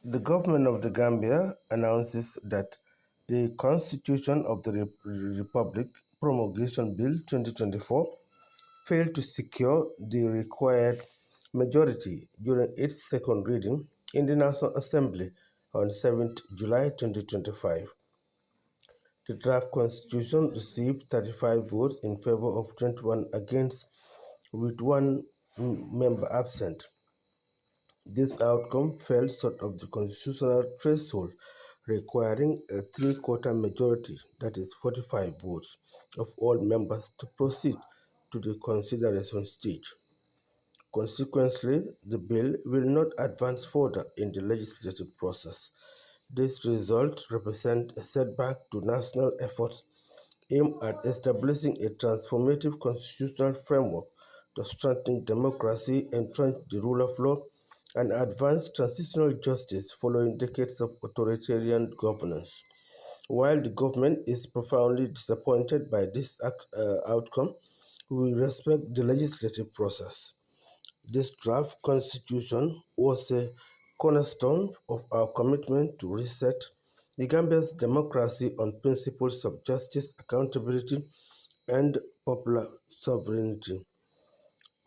The government of the Gambia announces that the Constitution of the Republic Promulgation Bill 2024 failed to secure the required majority during its second reading in the National Assembly on 7th July 2025. The draft constitution received 35 votes in favor of 21 against, with one member absent. This outcome fell short of the constitutional threshold requiring a three-quarter majority, that is 45 votes, of all members to proceed to the consideration stage. Consequently, the bill will not advance further in the legislative process. This result represents a setback to national efforts aimed at establishing a transformative constitutional framework to strengthen democracy, entrench the rule of law, and advance transitional justice following decades of authoritarian governance. While the government is profoundly disappointed by this outcome, we respect the legislative process. This draft constitution was a cornerstone of our commitment to reset the Gambia's democracy on principles of justice, accountability, and popular sovereignty.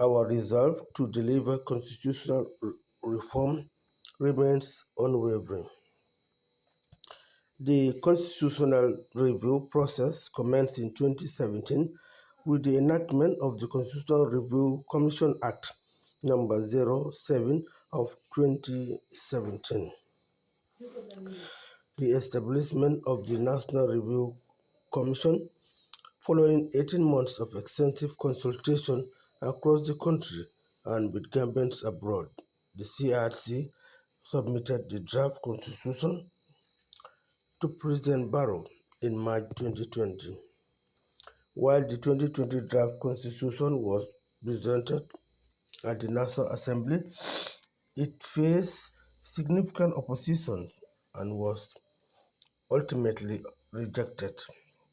Our resolve to deliver constitutional reform remains unwavering. The constitutional review process commenced in 2017 with the enactment of the Constitutional Review Commission Act number 07 of 2017. The establishment of the National Review Commission following 18 months of extensive consultation across the country and with Gambians abroad. The CRC submitted the draft constitution to President Barrow in March 2020. While the 2020 draft constitution was presented at the National Assembly, it faced significant opposition and was ultimately rejected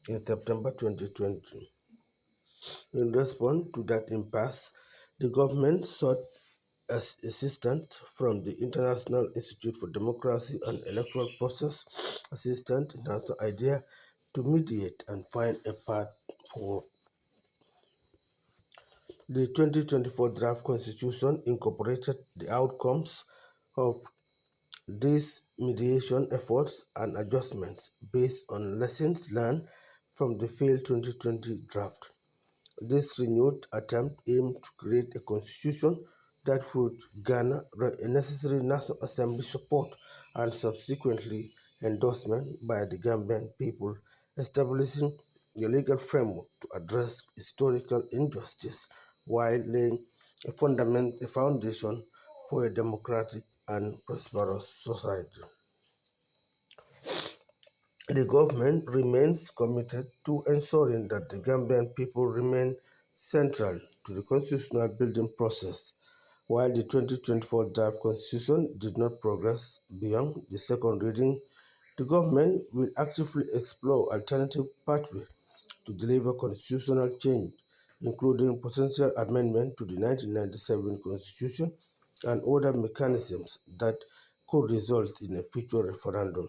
in September 2020. In response to that impasse, the government sought assistance from the International Institute for Democracy and Electoral Process Assistance National IDEA to mediate and find a path forward. The 2024 draft constitution incorporated the outcomes of these mediation efforts and adjustments based on lessons learned from the failed 2020 draft. This renewed attempt aimed to create a constitution that would garner necessary National Assembly support and subsequently endorsement by the Gambian people, establishing a legal framework to address historical injustice while laying a foundation for a democratic and prosperous society. The government remains committed to ensuring that the Gambian people remain central to the constitutional building process. While the 2024 draft constitution did not progress beyond the second reading, the government will actively explore alternative pathways to deliver constitutional change, including potential amendment to the 1997 constitution and other mechanisms that could result in a future referendum.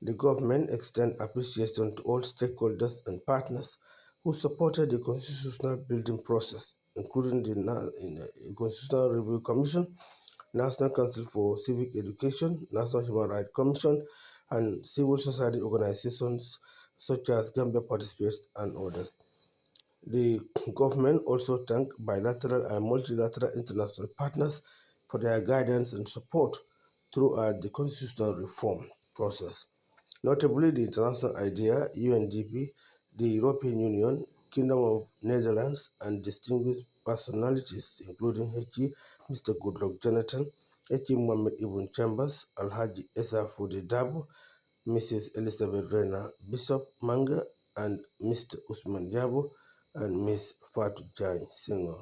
The government extends appreciation to all stakeholders and partners who supported the constitutional building process, including the Constitutional Review Commission, National Council for Civic Education, National Human Rights Commission, and civil society organizations such as Gambia Participates and others. The government also thanked bilateral and multilateral international partners for their guidance and support throughout the constitutional reform process. Notably, the International IDEA, UNDP, the European Union, Kingdom of Netherlands, and distinguished personalities including H.E. Mr. Goodluck Jonathan, H.E. Mohammed Ibn Chambers, Alhaji Esa Fode Dabo, Mrs. Elizabeth Rena, Bishop Manga, and Mr. Usman Yabo, and Ms. Fatou Jai Senghor.